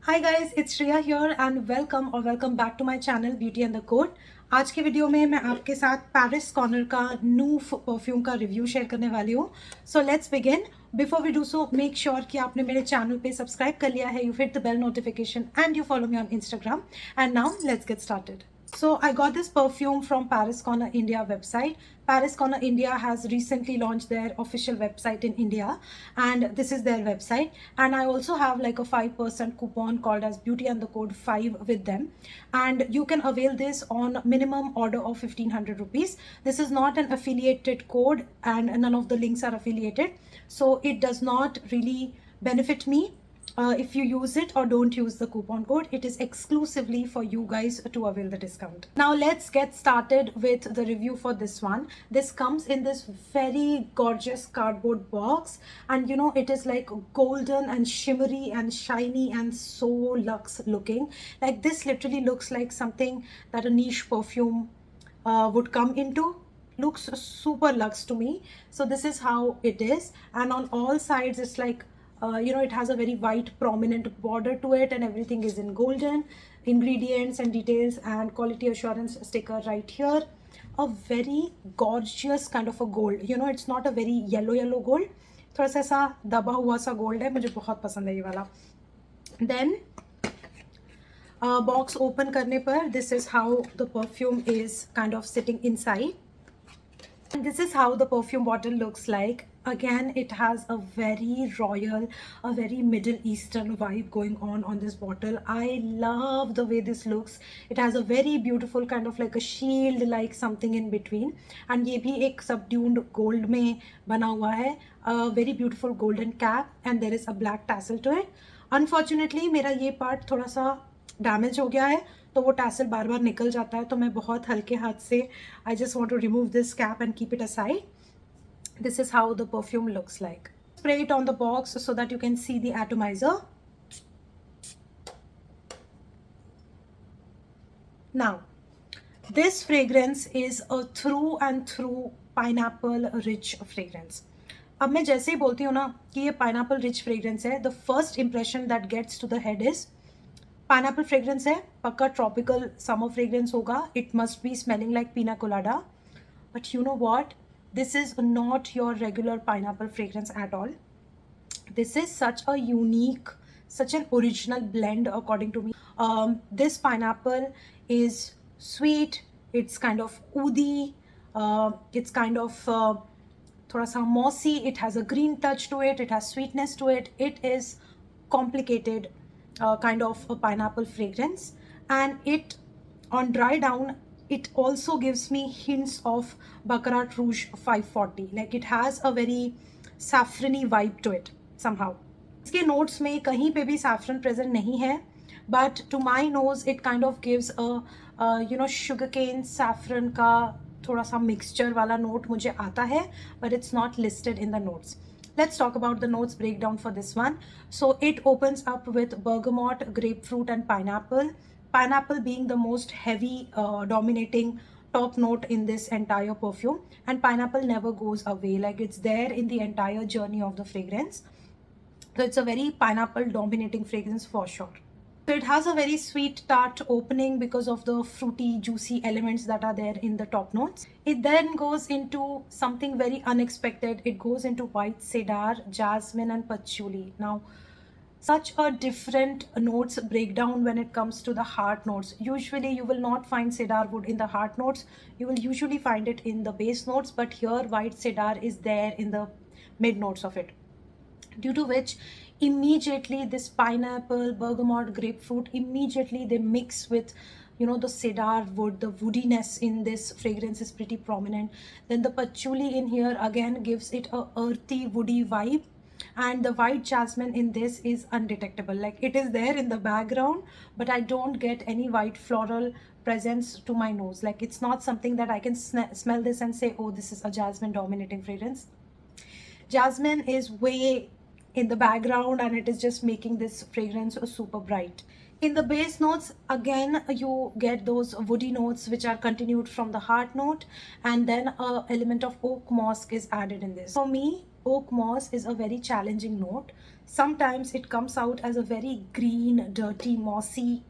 Hi guys, it's Shreya here and welcome back to my channel beauty and the code. आज के video में मैं आपके साथ पैरिस कॉर्नर का न्यू परफ्यूम का रिव्यू शेयर करने वाली हूँ। So let's begin. Before we do so make sure कि आपने मेरे चैनल पे सब्सक्राइब कर लिया है, you hit the bell notification and you follow me on Instagram. And now let's get started. So I got this perfume from Paris Corner India website. Paris Corner India has recently launched their official website in India, and this is their website. And I also have like a 5% coupon called as Beauty and the Code 5 with them. And you can avail this on minimum order of 1500 rupees. This is not an affiliated code and none of the links are affiliated. So it does not really benefit me if you use it or don't use the coupon code. It is exclusively for you guys to avail the discount. Now let's get started with the review for this one. This comes in this very gorgeous cardboard box, and you know, it is like golden and shimmery and shiny and so luxe looking. Like this literally looks like something that a niche perfume would come into. Looks super luxe to me. So this is how it is, and on all sides it's like it has a very white prominent border to it, and everything is in golden. Ingredients and details and quality assurance sticker right here. A very gorgeous kind of a gold. It's not a very yellow gold. थोड़ा सा ऐसा दबा हुआ सा gold है, मुझे बहुत पसंद है ये वाला. Then box open करने पर this is how the perfume is kind of sitting inside. And this is how the perfume bottle looks like. Again, it has a very royal, a very Middle Eastern vibe going on this bottle. I love the way this looks. It has a very beautiful kind of like a shield like something in between. And ये भी एक subdued gold में बना हुआ है. A very beautiful golden cap, and there is a black tassel to it. Unfortunately, मेरा ये part थोड़ा सा डैमेज हो गया है, तो वो टैसल बार बार निकल जाता है, तो मैं बहुत हल्के हाथ से I just want to remove this cap and keep it aside. This is how the perfume looks like. Spray it on the box so that you can see the atomizer. Now this fragrance is a through and through pineapple rich fragrance. अब मैं जैसे ही बोलती हूँ ना कि ये pineapple rich fragrance है, the first impression that gets to the head is pineapple fragrance है, पक्का ट्रॉपिकल समर फ्रेग्रेंस होगा. It must be smelling like pina colada. But you know what, this is not your regular pineapple fragrance at all. This is such a unique, such an original blend according to me. This pineapple is sweet, it's kind of woody, it's kind of thoda sa mossy, it has a green touch to it, it has sweetness to it. It is complicated kind of a pineapple fragrance, and it on dry down it also gives me hints of Baccarat Rouge 540. Like it has a very saffrony vibe to it somehow. इसके notes में कहीं पे भी saffron present नहीं है, but to my nose it kind of gives a sugar cane saffron का थोड़ा सा मिक्सचर वाला नोट मुझे आता है, but it's not listed in the notes. Let's talk about the notes breakdown for this one. So it opens up with bergamot, grapefruit and pineapple. Pineapple being the most heavy dominating top note in this entire perfume, and pineapple never goes away. Like it's there in the entire journey of the fragrance. So it's a very pineapple dominating fragrance for sure. So it has a very sweet tart opening because of the fruity juicy elements that are there in the top notes. It then goes into something very unexpected. It goes into white cedar, jasmine and patchouli. Now such a different notes breakdown when it comes to the heart notes. Usually you will not find cedar wood in the heart notes. You will usually find it in the base notes, but here white cedar is there in the mid notes of it, due to which immediately this pineapple, bergamot, grapefruit, immediately they mix with the cedar wood. The woodiness in this fragrance is pretty prominent. Then the patchouli in here again gives it a earthy woody vibe, and the white jasmine in this is undetectable. Like it is there in the background, but I don't get any white floral presence to my nose. Like it's not something that I can smell this and say, oh, this is a jasmine dominating fragrance. Jasmine is way in the background, and it is just making this fragrance super bright. In the base notes, again, you get those woody notes which are continued from the heart note, and then a element of oak musk is added in this. For me, oak moss is a very challenging note. Sometimes it comes out as a very green, dirty, mossy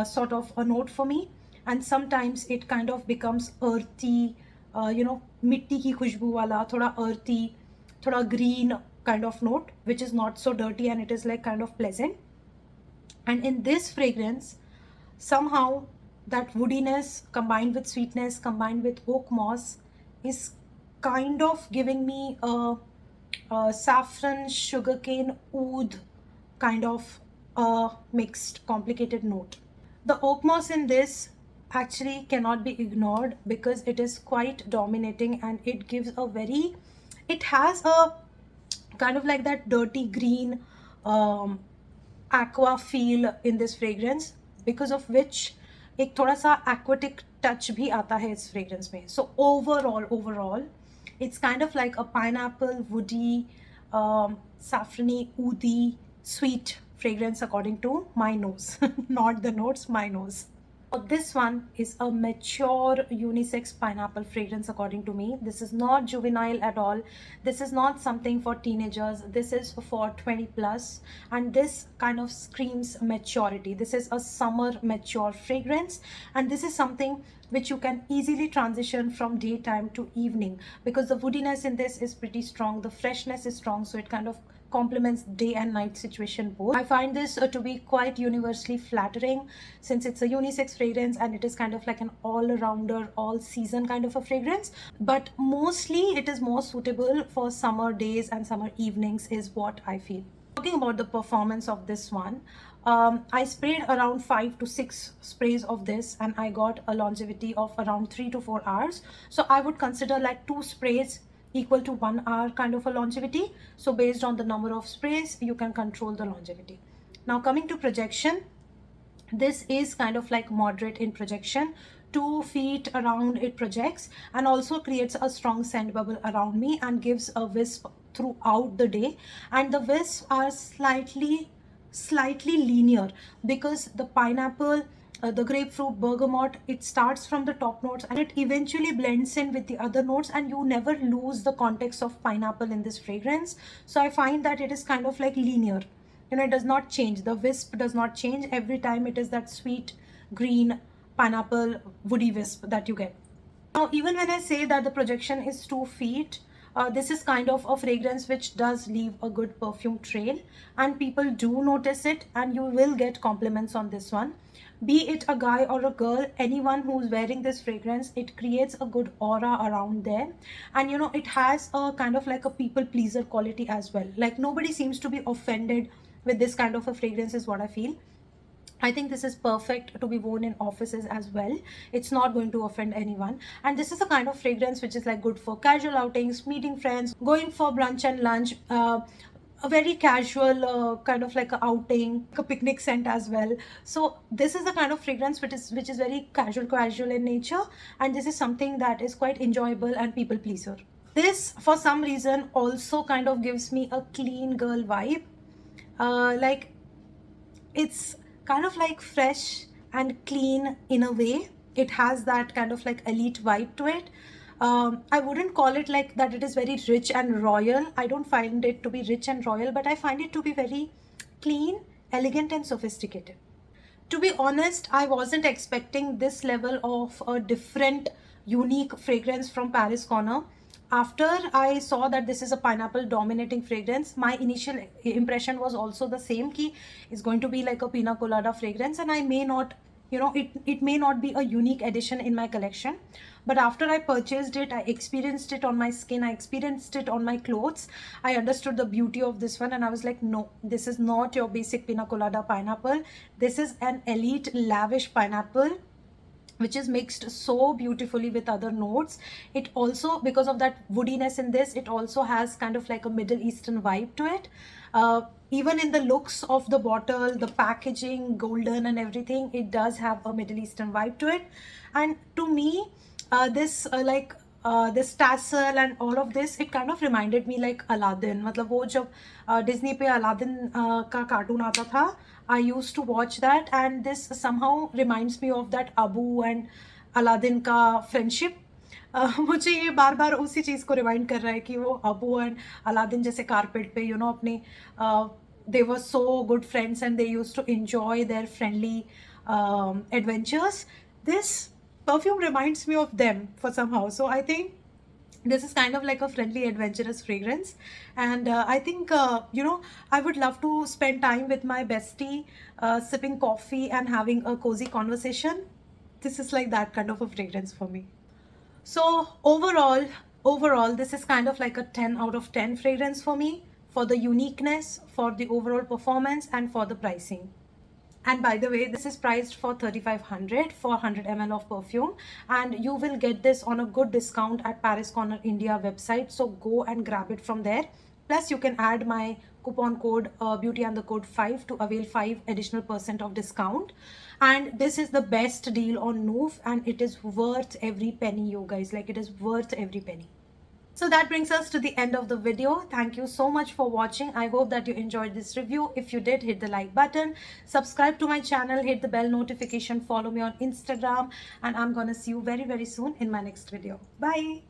sort of a note for me, and sometimes it kind of becomes earthy, मिट्टी की खुशबू वाला, थोड़ा earthy, थोड़ा green kind of note, which is not so dirty and it is like kind of pleasant. And in this fragrance, somehow that woodiness combined with sweetness combined with oak moss is kind of giving me a saffron sugarcane oud kind of mixed complicated note. The oak moss in this actually cannot be ignored because it is quite dominating, and it gives a very, it has a kind of like that dirty green um, aqua feel in this fragrance, because of which एक थोड़ा सा aquatic touch भी आता है इस fragrance में. So overall it's kind of like a pineapple woody saffrony oudi sweet fragrance according to my nose. Not the notes, my nose. This one is a mature unisex pineapple fragrance according to me. This is not juvenile at all. This is not something for teenagers. This is for 20 plus, and this kind of screams maturity. This is a summer mature fragrance, and this is something which you can easily transition from daytime to evening because the woodiness in this is pretty strong. The freshness is strong, so it kind of complements day and night situation both. I find this to be quite universally flattering since it's a unisex fragrance and it is kind of like an all-rounder, all-season kind of a fragrance. But mostly it is more suitable for summer days and summer evenings is what I feel. Talking about the performance of this one, I sprayed around 5 to 6 sprays of this and I got a longevity of around 3 to 4 hours. So I would consider like 2 sprays equal to 1 hour kind of a longevity. So based on the number of sprays, you can control the longevity. Now coming to projection, this is kind of like moderate in projection. 2 feet around it projects and also creates a strong scent bubble around me and gives a wisp throughout the day, and the wisps are slightly linear because the pineapple, the grapefruit, bergamot, it starts from the top notes and it eventually blends in with the other notes, and you never lose the context of pineapple in this fragrance. So I find that it is kind of like linear, it does not change. The wisp does not change every time. It is that sweet green pineapple woody wisp that you get. Now even when I say that the projection is 2 feet, this is kind of a fragrance which does leave a good perfume trail, and people do notice it, and you will get compliments on this one. Be it a guy or a girl, anyone who's wearing this fragrance, it creates a good aura around there, and it has a kind of like a people pleaser quality as well. Like nobody seems to be offended with this kind of a fragrance is what I feel. I think this is perfect to be worn in offices as well. It's not going to offend anyone. And this is a kind of fragrance which is like good for casual outings, meeting friends, going for brunch and lunch, a very casual kind of like a outing, a picnic scent as well. So this is the kind of fragrance which is very casual in nature, and this is something that is quite enjoyable and people pleaser. This for some reason also kind of gives me a clean girl vibe. Like it's kind of like fresh and clean in a way. It has that kind of like elite vibe to it. I wouldn't call it like that it is very rich and royal. I don't find it to be rich and royal, but I find it to be very clean, elegant and sophisticated. To be honest, I wasn't expecting this level of a different, unique fragrance from Paris Corner. After I saw that this is a pineapple dominating fragrance, my initial impression was also the same, ki it's going to be like a pina colada fragrance, and I may not, it may not be a unique addition in my collection. But after I purchased it, I experienced it on my skin, I experienced it on my clothes, I understood the beauty of this one, and I was like, no, this is not your basic pina colada pineapple. This is an elite, lavish pineapple which is mixed so beautifully with other notes. It also, because of that woodiness in this, it also has kind of like a Middle Eastern vibe to it. Even in the looks of the bottle, the packaging, golden and everything, it does have a Middle Eastern vibe to it. And to me, this tassel and all of this, it kind of reminded me like Aladdin. मतलब वो जब Disney पे Aladdin का cartoon आता था, I used to watch that, and this somehow reminds me of that Abu and Aladdin ka friendship. मुझे ये बार बार उसी चीज़ को रिमाइंड कर रहा है कि वो अबू एंड अलादीन जैसे कारपेट पे अपने they were so good friends and they used to enjoy their friendly adventures. This perfume reminds me of them for somehow. So I think this is kind of like a friendly adventurous fragrance, and I think I would love to spend time with my bestie, sipping coffee and having a cozy conversation. This is like that kind of a fragrance for me. So overall, this is kind of like a 10 out of 10 fragrance for me, for the uniqueness, for the overall performance, and for the pricing. And by the way, this is priced for 3500 for 100 ml of perfume, and you will get this on a good discount at Paris Corner India website. So go and grab it from there. Plus, you can add my coupon code beauty and the code 5 to avail 5 additional % of discount. And this is the best deal on Noof, and it is worth every penny, you guys. Like, it is worth every penny. So that brings us to the end of the video. Thank you so much for watching. I hope that you enjoyed this review. If you did, hit the like button, subscribe to my channel, hit the bell notification, follow me on Instagram, and I'm gonna see you very, very soon in my next video. Bye.